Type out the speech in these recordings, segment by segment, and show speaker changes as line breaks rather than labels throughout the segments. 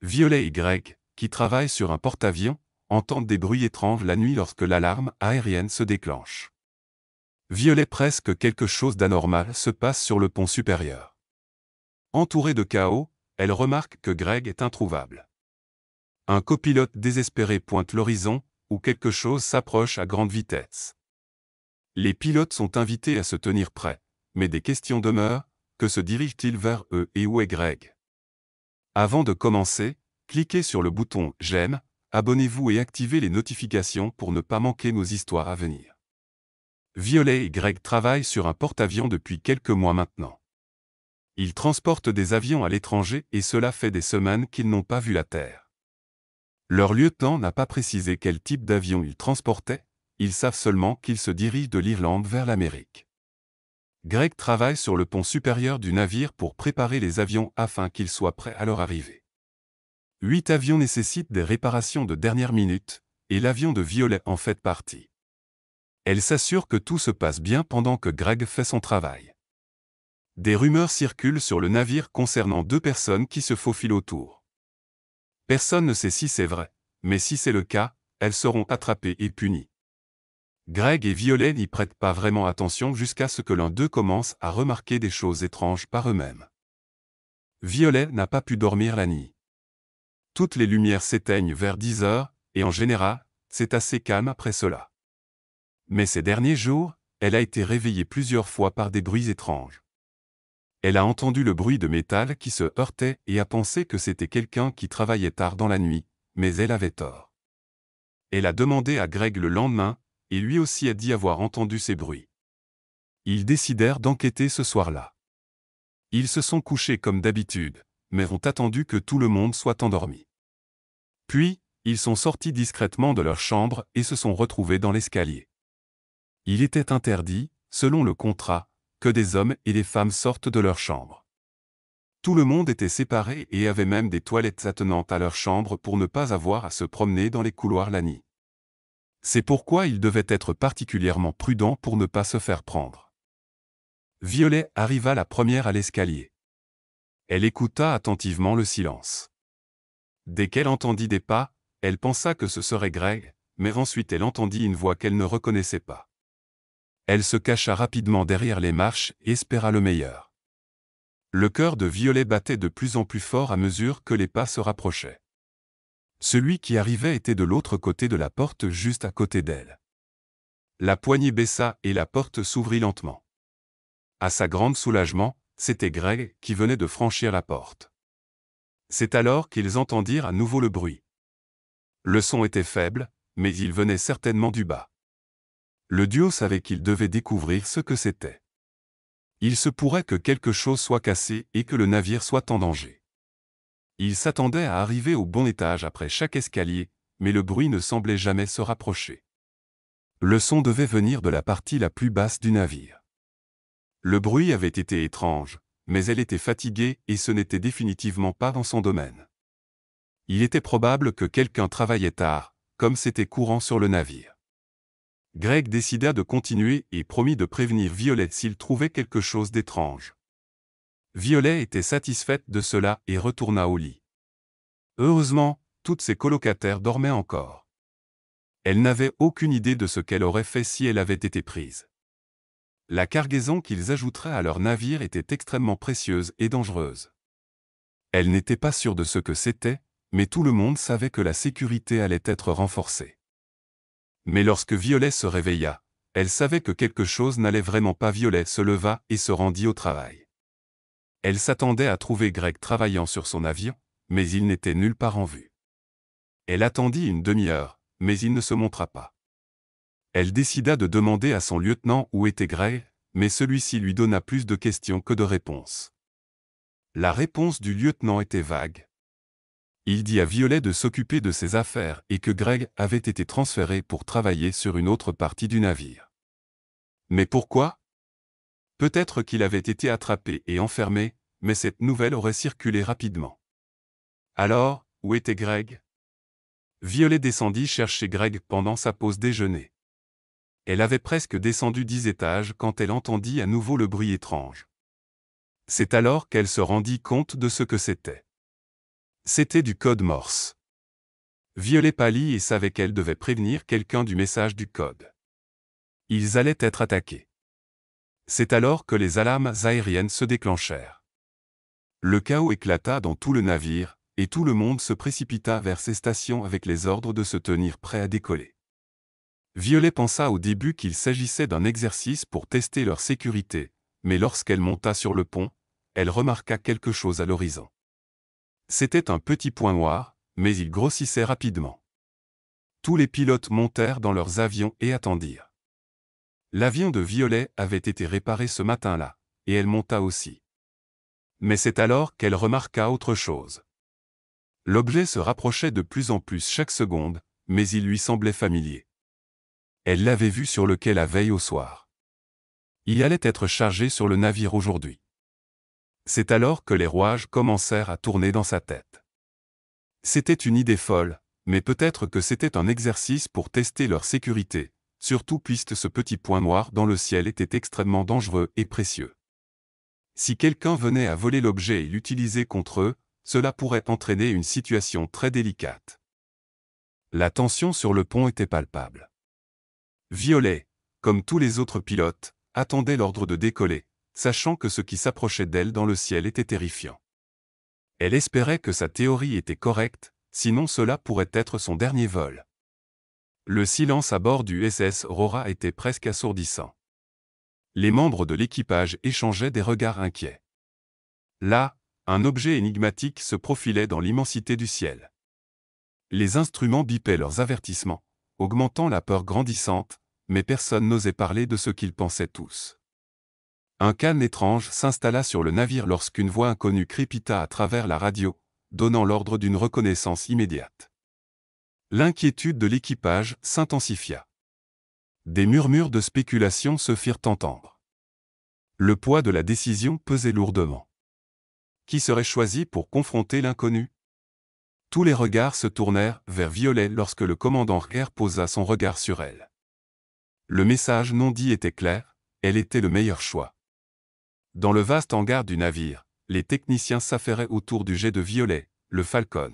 Violet et Greg, qui travaillent sur un porte-avions, entendent des bruits étranges la nuit lorsque l'alarme aérienne se déclenche. Violet presse que quelque chose d'anormal se passe sur le pont supérieur. Entourée de chaos, elle remarque que Greg est introuvable. Un copilote désespéré pointe l'horizon, où quelque chose s'approche à grande vitesse. Les pilotes sont invités à se tenir prêts, mais des questions demeurent. Que se dirige-t-il vers eux et où est Greg? Avant de commencer, cliquez sur le bouton « J'aime », abonnez-vous et activez les notifications pour ne pas manquer nos histoires à venir. Violet et Greg travaillent sur un porte-avions depuis quelques mois maintenant. Ils transportent des avions à l'étranger et cela fait des semaines qu'ils n'ont pas vu la Terre. Leur lieutenant n'a pas précisé quel type d'avion ils transportaient, ils savent seulement qu'ils se dirigent de l'Irlande vers l'Amérique. Greg travaille sur le pont supérieur du navire pour préparer les avions afin qu'ils soient prêts à leur arrivée. 8 avions nécessitent des réparations de dernière minute, et l'avion de Violet en fait partie. Elle s'assure que tout se passe bien pendant que Greg fait son travail. Des rumeurs circulent sur le navire concernant 2 personnes qui se faufilent autour. Personne ne sait si c'est vrai, mais si c'est le cas, elles seront attrapées et punies. Greg et Violet n'y prêtent pas vraiment attention jusqu'à ce que l'un d'eux commence à remarquer des choses étranges par eux-mêmes. Violet n'a pas pu dormir la nuit. Toutes les lumières s'éteignent vers 10 heures, et en général, c'est assez calme après cela. Mais ces derniers jours, elle a été réveillée plusieurs fois par des bruits étranges. Elle a entendu le bruit de métal qui se heurtait et a pensé que c'était quelqu'un qui travaillait tard dans la nuit, mais elle avait tort. Elle a demandé à Greg le lendemain, et lui aussi a dit avoir entendu ces bruits. Ils décidèrent d'enquêter ce soir-là. Ils se sont couchés comme d'habitude, mais ont attendu que tout le monde soit endormi. Puis, ils sont sortis discrètement de leur chambre et se sont retrouvés dans l'escalier. Il était interdit, selon le contrat, que des hommes et des femmes sortent de leur chambre. Tout le monde était séparé et avait même des toilettes attenantes à leur chambre pour ne pas avoir à se promener dans les couloirs la nuit. C'est pourquoi ils devaient être particulièrement prudents pour ne pas se faire prendre. Violet arriva la première à l'escalier. Elle écouta attentivement le silence. Dès qu'elle entendit des pas, elle pensa que ce serait Greg, mais ensuite elle entendit une voix qu'elle ne reconnaissait pas. Elle se cacha rapidement derrière les marches et espéra le meilleur. Le cœur de Violet battait de plus en plus fort à mesure que les pas se rapprochaient. Celui qui arrivait était de l'autre côté de la porte juste à côté d'elle. La poignée baissa et la porte s'ouvrit lentement. À sa grande soulagement, c'était Greg qui venait de franchir la porte. C'est alors qu'ils entendirent à nouveau le bruit. Le son était faible, mais il venait certainement du bas. Le duo savait qu'il devait découvrir ce que c'était. Il se pourrait que quelque chose soit cassé et que le navire soit en danger. Ils s'attendaient à arriver au bon étage après chaque escalier, mais le bruit ne semblait jamais se rapprocher. Le son devait venir de la partie la plus basse du navire. Le bruit avait été étrange, mais elle était fatiguée et ce n'était définitivement pas dans son domaine. Il était probable que quelqu'un travaillait tard, comme c'était courant sur le navire. Greg décida de continuer et promit de prévenir Violet s'il trouvait quelque chose d'étrange. Violet était satisfaite de cela et retourna au lit. Heureusement, toutes ses colocataires dormaient encore. Elle n'avait aucune idée de ce qu'elle aurait fait si elle avait été prise. La cargaison qu'ils ajouteraient à leur navire était extrêmement précieuse et dangereuse. Elle n'était pas sûre de ce que c'était, mais tout le monde savait que la sécurité allait être renforcée. Mais lorsque Violet se réveilla, elle savait que quelque chose n'allait vraiment pas. Violet se leva et se rendit au travail. Elle s'attendait à trouver Greg travaillant sur son avion, mais il n'était nulle part en vue. Elle attendit une demi-heure, mais il ne se montra pas. Elle décida de demander à son lieutenant où était Greg, mais celui-ci lui donna plus de questions que de réponses. La réponse du lieutenant était vague. Il dit à Violet de s'occuper de ses affaires et que Greg avait été transféré pour travailler sur une autre partie du navire. Mais pourquoi ? Peut-être qu'il avait été attrapé et enfermé, mais cette nouvelle aurait circulé rapidement. Alors, où était Greg ? Violet descendit chercher Greg pendant sa pause déjeuner. Elle avait presque descendu 10 étages quand elle entendit à nouveau le bruit étrange. C'est alors qu'elle se rendit compte de ce que c'était. C'était du code Morse. Violet pâlit et savait qu'elle devait prévenir quelqu'un du message du code. Ils allaient être attaqués. C'est alors que les alarmes aériennes se déclenchèrent. Le chaos éclata dans tout le navire, et tout le monde se précipita vers ses stations avec les ordres de se tenir prêt à décoller. Violet pensa au début qu'il s'agissait d'un exercice pour tester leur sécurité, mais lorsqu'elle monta sur le pont, elle remarqua quelque chose à l'horizon. C'était un petit point noir, mais il grossissait rapidement. Tous les pilotes montèrent dans leurs avions et attendirent. L'avion de Violet avait été réparé ce matin-là, et elle monta aussi. Mais c'est alors qu'elle remarqua autre chose. L'objet se rapprochait de plus en plus chaque seconde, mais il lui semblait familier. Elle l'avait vu sur le quai la veille au soir. Il allait être chargé sur le navire aujourd'hui. C'est alors que les rouages commencèrent à tourner dans sa tête. C'était une idée folle, mais peut-être que c'était un exercice pour tester leur sécurité, surtout puisque ce petit point noir dans le ciel était extrêmement dangereux et précieux. Si quelqu'un venait à voler l'objet et l'utiliser contre eux, cela pourrait entraîner une situation très délicate. La tension sur le pont était palpable. Violet, comme tous les autres pilotes, attendait l'ordre de décoller, sachant que ce qui s'approchait d'elle dans le ciel était terrifiant. Elle espérait que sa théorie était correcte, sinon cela pourrait être son dernier vol. Le silence à bord du SS Aurora était presque assourdissant. Les membres de l'équipage échangeaient des regards inquiets. Là, un objet énigmatique se profilait dans l'immensité du ciel. Les instruments bipaient leurs avertissements, augmentant la peur grandissante, mais personne n'osait parler de ce qu'ils pensaient tous. Un calme étrange s'installa sur le navire lorsqu'une voix inconnue crépita à travers la radio, donnant l'ordre d'une reconnaissance immédiate. L'inquiétude de l'équipage s'intensifia. Des murmures de spéculation se firent entendre. Le poids de la décision pesait lourdement. Qui serait choisi pour confronter l'inconnu? Tous les regards se tournèrent vers Violet lorsque le commandant Kerr posa son regard sur elle. Le message non dit était clair, elle était le meilleur choix. Dans le vaste hangar du navire, les techniciens s'affairaient autour du jet de Violet, le Falcon.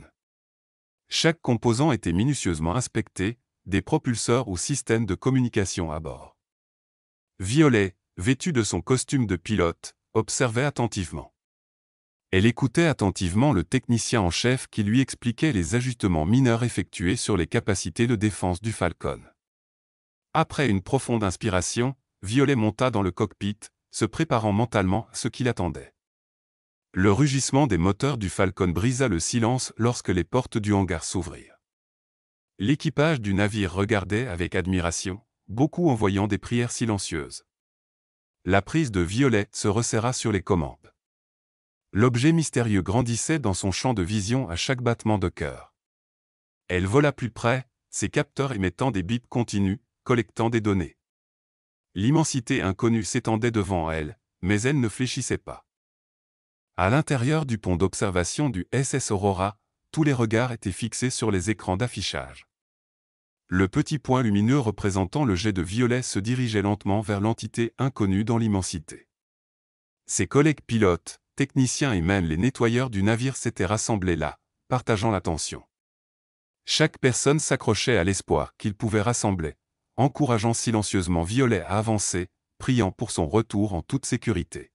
Chaque composant était minutieusement inspecté, des propulseurs ou systèmes de communication à bord. Violet, vêtue de son costume de pilote, observait attentivement. Elle écoutait attentivement le technicien en chef qui lui expliquait les ajustements mineurs effectués sur les capacités de défense du Falcon. Après une profonde inspiration, Violet monta dans le cockpit, se préparant mentalement à ce qui l'attendait. Le rugissement des moteurs du Falcon brisa le silence lorsque les portes du hangar s'ouvrirent. L'équipage du navire regardait avec admiration, beaucoup en voyant des prières silencieuses. La prise de Violet se resserra sur les commandes. L'objet mystérieux grandissait dans son champ de vision à chaque battement de cœur. Elle vola plus près, ses capteurs émettant des bips continus, collectant des données. L'immensité inconnue s'étendait devant elle, mais elle ne fléchissait pas. À l'intérieur du pont d'observation du SS Aurora, tous les regards étaient fixés sur les écrans d'affichage. Le petit point lumineux représentant le jet de Violet se dirigeait lentement vers l'entité inconnue dans l'immensité. Ses collègues pilotes, techniciens et même les nettoyeurs du navire s'étaient rassemblés là, partageant l'attention. Chaque personne s'accrochait à l'espoir qu'il pouvait rassembler, encourageant silencieusement Violet à avancer, priant pour son retour en toute sécurité.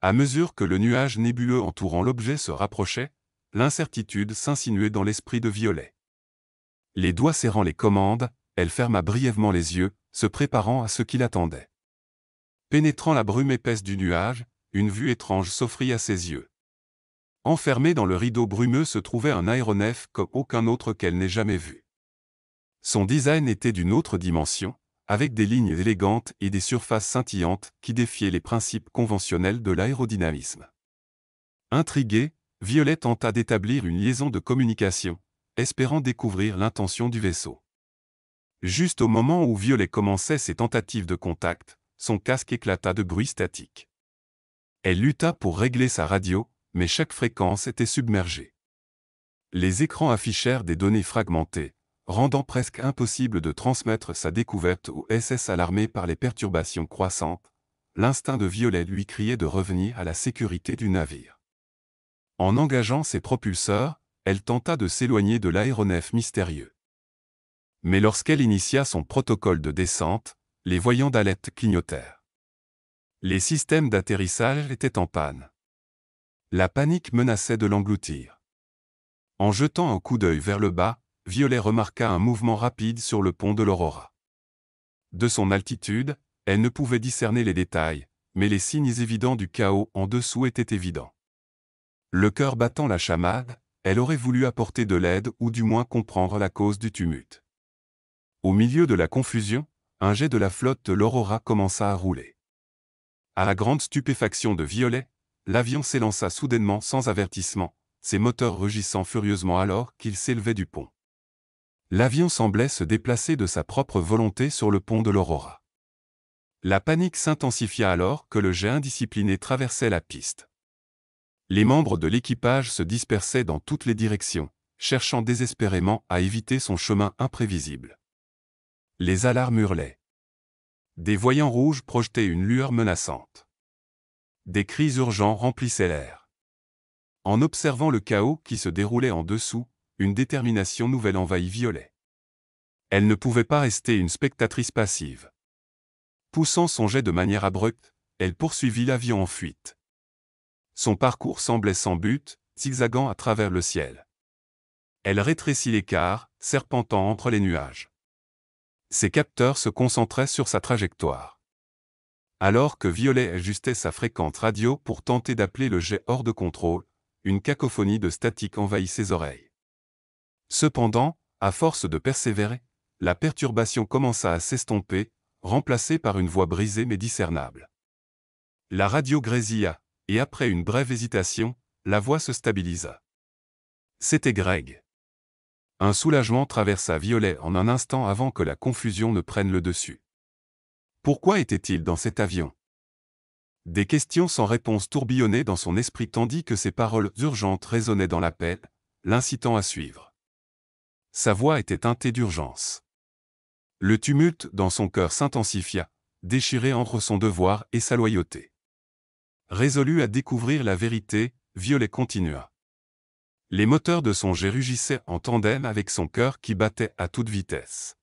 À mesure que le nuage nébuleux entourant l'objet se rapprochait, l'incertitude s'insinuait dans l'esprit de Violet. Les doigts serrant les commandes, elle ferma brièvement les yeux, se préparant à ce qui l'attendait. Pénétrant la brume épaisse du nuage, une vue étrange s'offrit à ses yeux. Enfermé dans le rideau brumeux se trouvait un aéronef comme aucun autre qu'elle n'ait jamais vu. Son design était d'une autre dimension, avec des lignes élégantes et des surfaces scintillantes qui défiaient les principes conventionnels de l'aérodynamisme. Intriguée, Violet tenta d'établir une liaison de communication, espérant découvrir l'intention du vaisseau. Juste au moment où Violet commençait ses tentatives de contact, son casque éclata de bruit statique. Elle lutta pour régler sa radio, mais chaque fréquence était submergée. Les écrans affichèrent des données fragmentées, rendant presque impossible de transmettre sa découverte au SS alarmé par les perturbations croissantes. L'instinct de Violet lui criait de revenir à la sécurité du navire. En engageant ses propulseurs, elle tenta de s'éloigner de l'aéronef mystérieux. Mais lorsqu'elle initia son protocole de descente, les voyants d'alerte clignotèrent. Les systèmes d'atterrissage étaient en panne. La panique menaçait de l'engloutir. En jetant un coup d'œil vers le bas, Violet remarqua un mouvement rapide sur le pont de l'Aurora. De son altitude, elle ne pouvait discerner les détails, mais les signes évidents du chaos en dessous étaient évidents. Le cœur battant la chamade, elle aurait voulu apporter de l'aide ou du moins comprendre la cause du tumulte. Au milieu de la confusion, un jet de la flotte de l'Aurora commença à rouler. À la grande stupéfaction de Violet, l'avion s'élança soudainement sans avertissement, ses moteurs rugissant furieusement alors qu'il s'élevait du pont. L'avion semblait se déplacer de sa propre volonté sur le pont de l'Aurora. La panique s'intensifia alors que le jet indiscipliné traversait la piste. Les membres de l'équipage se dispersaient dans toutes les directions, cherchant désespérément à éviter son chemin imprévisible. Les alarmes hurlaient. Des voyants rouges projetaient une lueur menaçante. Des cris urgents remplissaient l'air. En observant le chaos qui se déroulait en dessous, une détermination nouvelle envahit Violet. Elle ne pouvait pas rester une spectatrice passive. Poussant son jet de manière abrupte, elle poursuivit l'avion en fuite. Son parcours semblait sans but, zigzagant à travers le ciel. Elle rétrécit l'écart, serpentant entre les nuages. Ses capteurs se concentraient sur sa trajectoire. Alors que Violet ajustait sa fréquence radio pour tenter d'appeler le jet hors de contrôle, une cacophonie de statique envahit ses oreilles. Cependant, à force de persévérer, la perturbation commença à s'estomper, remplacée par une voix brisée mais discernable. La radio grésilla, et après une brève hésitation, la voix se stabilisa. C'était Greg. Un soulagement traversa Violet en un instant avant que la confusion ne prenne le dessus. Pourquoi était-il dans cet avion? Des questions sans réponse tourbillonnaient dans son esprit tandis que ses paroles urgentes résonnaient dans l'appel, l'incitant à suivre. Sa voix était teintée d'urgence. Le tumulte dans son cœur s'intensifia, déchiré entre son devoir et sa loyauté. Résolu à découvrir la vérité, Violet continua. Les moteurs de son jet rugissaient en tandem avec son cœur qui battait à toute vitesse.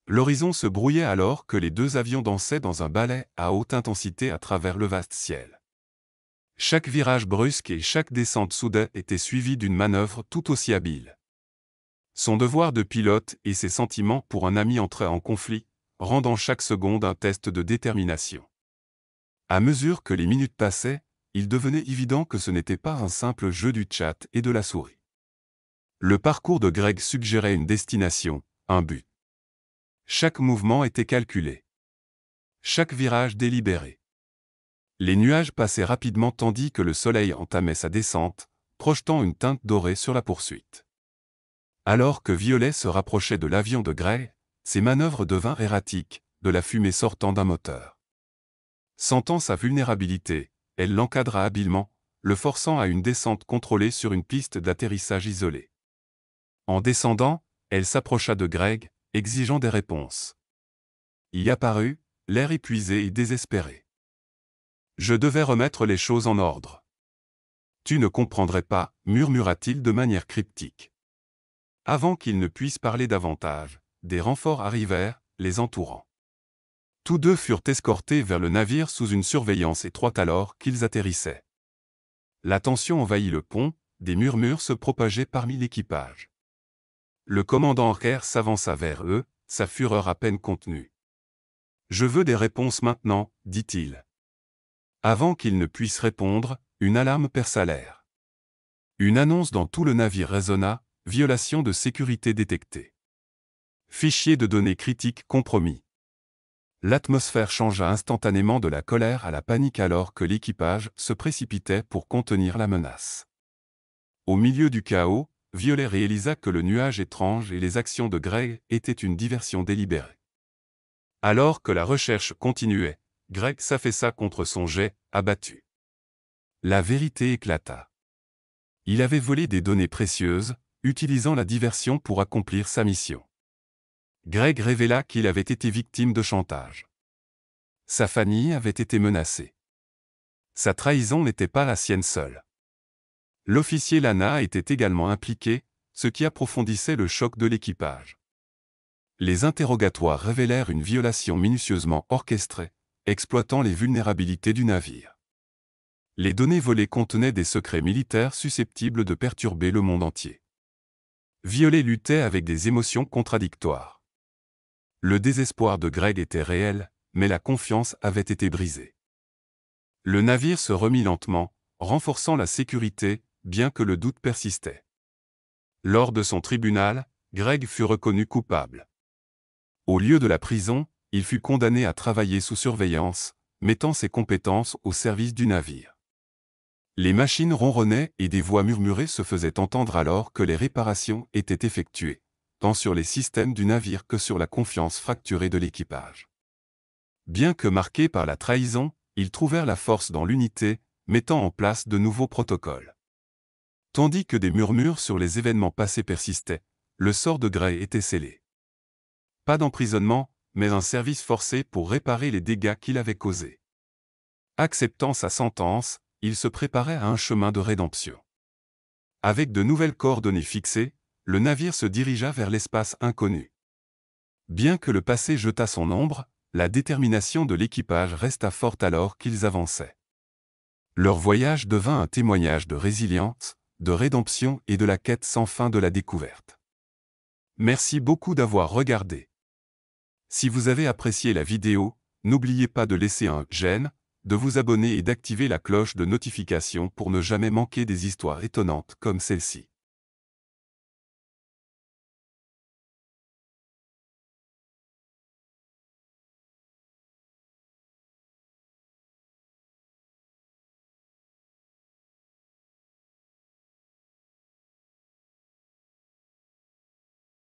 L'horizon se brouillait alors que les deux avions dansaient dans un ballet à haute intensité à travers le vaste ciel. Chaque virage brusque et chaque descente soudaine était suivi d'une manœuvre tout aussi habile. Son devoir de pilote et ses sentiments pour un ami entraient en conflit, rendant chaque seconde un test de détermination. À mesure que les minutes passaient, il devenait évident que ce n'était pas un simple jeu du chat et de la souris. Le parcours de Greg suggérait une destination, un but. Chaque mouvement était calculé. Chaque virage délibéré. Les nuages passaient rapidement tandis que le soleil entamait sa descente, projetant une teinte dorée sur la poursuite. Alors que Violet se rapprochait de l'avion de Greg, ses manœuvres devinrent erratiques, de la fumée sortant d'un moteur. Sentant sa vulnérabilité, elle l'encadra habilement, le forçant à une descente contrôlée sur une piste d'atterrissage isolée. En descendant, elle s'approcha de Greg, exigeant des réponses. Y apparut, l'air épuisé et désespéré. Je devais remettre les choses en ordre. Tu ne comprendrais pas, murmura-t-il de manière cryptique. Avant qu'il ne puisse parler davantage, des renforts arrivèrent, les entourant. Tous deux furent escortés vers le navire sous une surveillance étroite alors qu'ils atterrissaient. La tension envahit le pont, des murmures se propageaient parmi l'équipage. Le commandant Kerr s'avança vers eux, sa fureur à peine contenue. « Je veux des réponses maintenant, dit-il. » Avant qu'il ne puisse répondre, une alarme perça l'air. Une annonce dans tout le navire résonna, violation de sécurité détectée. Fichier de données critiques compromis. L'atmosphère changea instantanément de la colère à la panique alors que l'équipage se précipitait pour contenir la menace. Au milieu du chaos, Violet réalisa que le nuage étrange et les actions de Greg étaient une diversion délibérée. Alors que la recherche continuait, Greg s'affaissa contre son jet, abattu. La vérité éclata. Il avait volé des données précieuses, utilisant la diversion pour accomplir sa mission. Greg révéla qu'il avait été victime de chantage. Sa famille avait été menacée. Sa trahison n'était pas la sienne seule. L'officier Lana était également impliqué, ce qui approfondissait le choc de l'équipage. Les interrogatoires révélèrent une violation minutieusement orchestrée, exploitant les vulnérabilités du navire. Les données volées contenaient des secrets militaires susceptibles de perturber le monde entier. Violet luttait avec des émotions contradictoires. Le désespoir de Greg était réel, mais la confiance avait été brisée. Le navire se remit lentement, renforçant la sécurité, bien que le doute persistait. Lors de son tribunal, Greg fut reconnu coupable. Au lieu de la prison, il fut condamné à travailler sous surveillance, mettant ses compétences au service du navire. Les machines ronronnaient et des voix murmurées se faisaient entendre alors que les réparations étaient effectuées, tant sur les systèmes du navire que sur la confiance fracturée de l'équipage. Bien que marqués par la trahison, ils trouvèrent la force dans l'unité, mettant en place de nouveaux protocoles. Tandis que des murmures sur les événements passés persistaient, le sort de Gray était scellé. Pas d'emprisonnement, mais un service forcé pour réparer les dégâts qu'il avait causés. Acceptant sa sentence, il se préparait à un chemin de rédemption. Avec de nouvelles coordonnées fixées, le navire se dirigea vers l'espace inconnu. Bien que le passé jetât son ombre, la détermination de l'équipage resta forte alors qu'ils avançaient. Leur voyage devint un témoignage de résilience, de rédemption et de la quête sans fin de la découverte. Merci beaucoup d'avoir regardé. Si vous avez apprécié la vidéo, n'oubliez pas de laisser un j'aime, de vous abonner et d'activer la cloche de notification pour ne jamais manquer des histoires étonnantes comme celle-ci.